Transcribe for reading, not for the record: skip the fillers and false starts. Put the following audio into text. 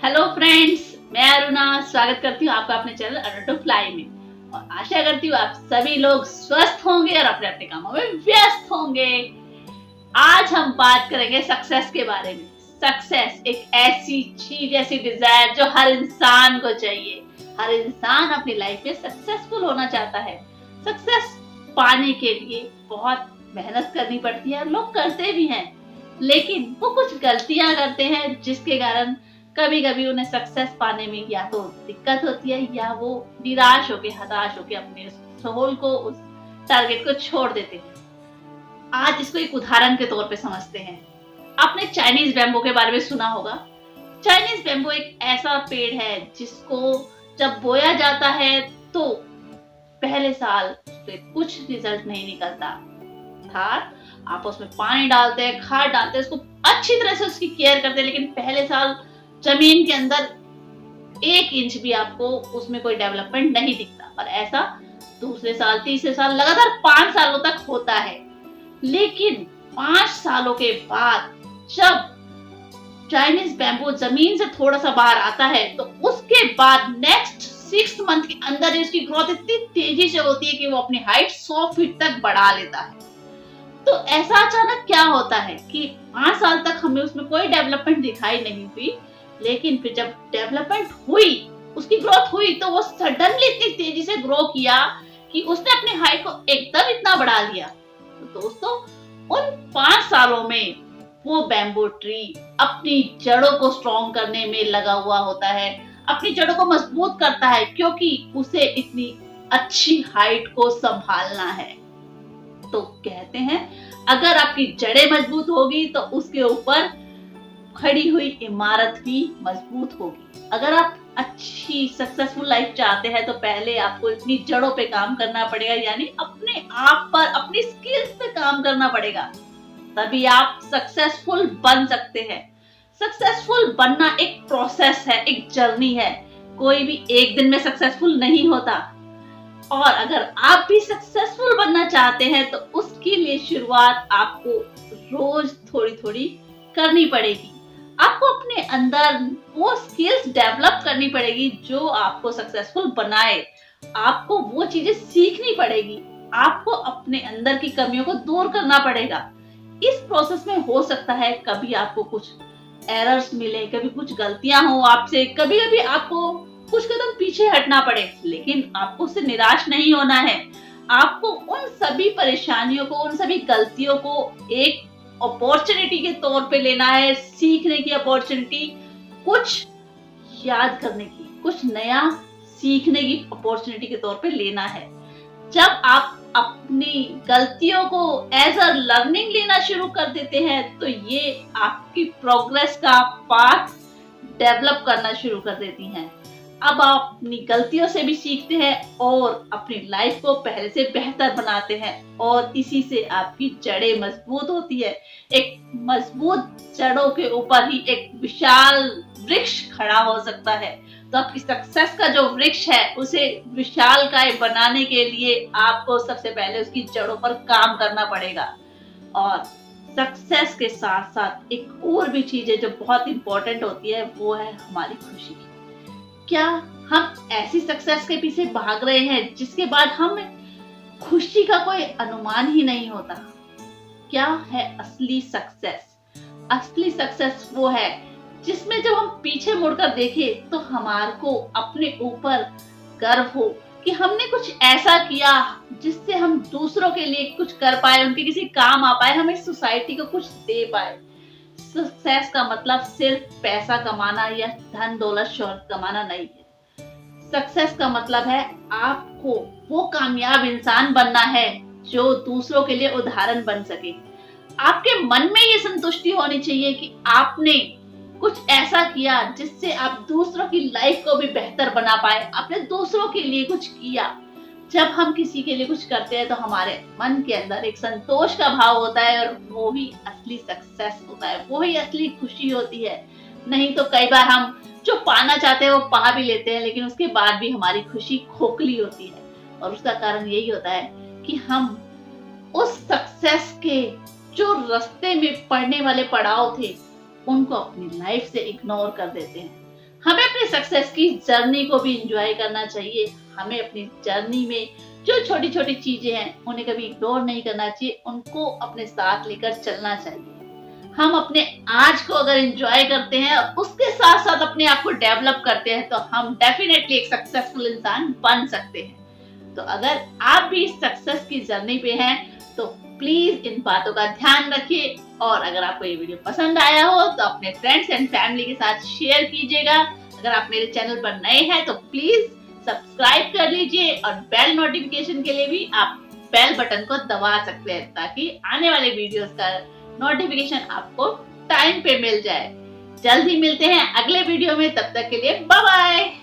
Hello friends, मैं अरुणा स्वागत करती हूँ आपका अपने चैनल अरुणा टू फ्लाई में। और आशा करती हूँ आप सभी लोग स्वस्थ होंगे और अपने अपने कामों में व्यस्त होंगे। आज हम बात करेंगे सक्सेस के बारे में। सक्सेस एक ऐसी चीज, ऐसी डिजायर जो हर इंसान को चाहिए। हर इंसान अपनी लाइफ में सक्सेसफुल होना चाहता है। सक्सेस पाने के लिए बहुत मेहनत करनी पड़ती है, लोग करते भी हैं, लेकिन वो कुछ गलतियां करते हैं जिसके कारण कभी कभी उन्हें सक्सेस पाने में या तो दिक्कत होती है या वो निराश होके, हताश होके अपने सोल को, उस टारगेट को छोड़ देते हैं। आज इसको एक उदाहरण के तौर पे समझते हैं। आपने चाइनीज बैम्बू के बारे में सुना होगा। चाइनीज बैम्बू एक ऐसा पेड़ है जिसको जब बोया जाता है तो पहले साल उसपे कुछ रिजल्ट नहीं निकलता था। आप उसमें पानी डालते हैं, खाद डालते हैं, उसको अच्छी तरह से उसकी केयर करते हैं, लेकिन पहले साल जमीन के अंदर 1 इंच भी आपको उसमें कोई डेवलपमेंट नहीं दिखता। पर ऐसा दूसरे साल, तीसरे साल, लगातार 5 सालों तक होता है। लेकिन 5 सालों के बाद जब चाइनीज बैम्बू जमीन से थोड़ा सा बाहर आता है तो उसके बाद नेक्स्ट 6 मंथ के अंदर ही उसकी ग्रोथ इतनी तेजी से होती है कि वो अपनी हाइट 100 फीट तक बढ़ा लेता है। तो ऐसा अचानक क्या होता है कि 5 साल तक हमें उसमें कोई डेवलपमेंट दिखाई नहीं हुई, लेकिन फिर जब डेवलपमेंट हुई, उसकी ग्रोथ हुई, तो वो सडनली इतनी तेजी से ग्रो किया कि उसने अपनी हाइट को एकदम इतना बढ़ा लिया। तो दोस्तों, उन 5 सालों में वो बैम्बू ट्री अपनी जड़ों को स्ट्रॉन्ग करने में लगा हुआ होता है, अपनी जड़ों को मजबूत करता है, क्योंकि उसे इतनी अच्छी हाइट को संभालना है। तो कहते हैं, अगर आपकी जड़ें मजबूत होगी तो उसके ऊपर खड़ी हुई इमारत भी मजबूत होगी। अगर आप अच्छी सक्सेसफुल लाइफ चाहते हैं तो पहले आपको इतनी जड़ों पे काम करना पड़ेगा, यानी अपने आप पर, अपनी स्किल्स पे काम करना पड़ेगा, तभी आप सक्सेसफुल बन सकते हैं। सक्सेसफुल बनना एक प्रोसेस है, एक जर्नी है। कोई भी एक दिन में सक्सेसफुल नहीं होता। और अगर आप भी सक्सेसफुल बनना चाहते हैं तो उसके लिए शुरुआत आपको रोज थोड़ी थोड़ी करनी पड़ेगी। आपको अपने अंदर वो स्किल्स डेवलप करनी पड़ेगी जो आपको सक्सेसफुल बनाए। आपको वो चीजें सीखनी पड़ेगी। आपको अपने अंदर की कमियों को दूर करना पड़ेगा। इस प्रोसेस में हो सकता है कभी आपको कुछ एरर्स मिले, कभी कुछ गलतियां हो आपसे, कभी कभी आपको कुछ कदम पीछे हटना पड़े, लेकिन आपको उससे निराश नहीं होना है। आपको उन सभी परेशानियों को, उन सभी गलतियों को एक अपॉर्चुनिटी के तौर पे लेना है, सीखने की अपॉर्चुनिटी, कुछ याद करने की, कुछ नया सीखने की अपॉर्चुनिटी के तौर पे लेना है। जब आप अपनी गलतियों को एज अ लर्निंग लेना शुरू कर देते हैं तो ये आपकी प्रोग्रेस का पाथ डेवलप करना शुरू कर देती हैं। अब आप अपनी गलतियों से भी सीखते हैं और अपनी लाइफ को पहले से बेहतर बनाते हैं, और इसी से आपकी जड़ें मजबूत होती है। एक मजबूत जड़ों के ऊपर ही एक विशाल वृक्ष खड़ा हो सकता है। तो आपकी सक्सेस का जो वृक्ष है उसे विशालकाय बनाने के लिए आपको सबसे पहले उसकी जड़ों पर काम करना पड़ेगा। और सक्सेस के साथ साथ एक और भी चीज है जो बहुत इंपॉर्टेंट होती है, वो है हमारी खुशी। क्या हम ऐसी सक्सेस के पीछे भाग रहे हैं जिसके बाद हमें खुशी का कोई अनुमान ही नहीं होता? क्या है असली सक्सेस? असली सक्सेस वो है जिसमें जब हम पीछे मुड़कर देखें तो हमारे को अपने ऊपर गर्व हो कि हमने कुछ ऐसा किया जिससे हम दूसरों के लिए कुछ कर पाए, उनके किसी काम आ पाए, हमें सोसाइटी को कुछ दे पाए। सक्सेस का मतलब सिर्फ पैसा कमाना या धन दौलत शोहरत कमाना नहीं है। सक्सेस का मतलब है आपको वो कामयाब इंसान बनना है जो दूसरों के लिए उदाहरण बन सके। आपके मन में ये संतुष्टि होनी चाहिए कि आपने कुछ ऐसा किया जिससे आप दूसरों की लाइफ को भी बेहतर बना पाए, आपने दूसरों के लिए कुछ किया। जब हम किसी के लिए कुछ करते हैं तो हमारे मन के अंदर एक संतोष का भाव होता है, और वो ही असली सक्सेस होता है, वो ही असली खुशी होती है। नहीं तो कई बार हम जो पाना चाहते हैं वो पा भी लेते हैं, लेकिन उसके बाद भी हमारी खुशी खोखली होती है। और उसका कारण यही होता है कि हम उस सक्सेस के जो रास्ते में पड़ने वाले पड़ाव थे उनको अपनी लाइफ से इग्नोर कर देते हैं। हमें अपनी सक्सेस की जर्नी को भी इंजॉय करना चाहिए। हमें अपनी जर्नी में जो छोटी छोटी चीजें हैं उन्हें कभी इग्नोर नहीं करना चाहिए, उनको अपने साथ लेकर चलना चाहिए। हम अपने आज को अगर एंजॉय करते हैं और उसके साथ साथ अपने आप को डेवलप करते हैं तो हम डेफिनेटली एक सक्सेसफुल इंसान बन सकते हैं। तो अगर आप भी सक्सेस की जर्नी पे हैं तो प्लीज इन बातों का ध्यान रखिए, और अगर आपको ये वीडियो पसंद आया हो तो अपने फ्रेंड्स एंड फैमिली के साथ शेयर कीजिएगा। अगर आप मेरे चैनल पर नए हैं तो प्लीज सब्सक्राइब कर लीजिए, और बेल नोटिफिकेशन के लिए भी आप बेल बटन को दबा सकते हैं ताकि आने वाले वीडियोस का नोटिफिकेशन आपको टाइम पे मिल जाए। जल्द ही मिलते हैं अगले वीडियो में, तब तक के लिए बाय बाय।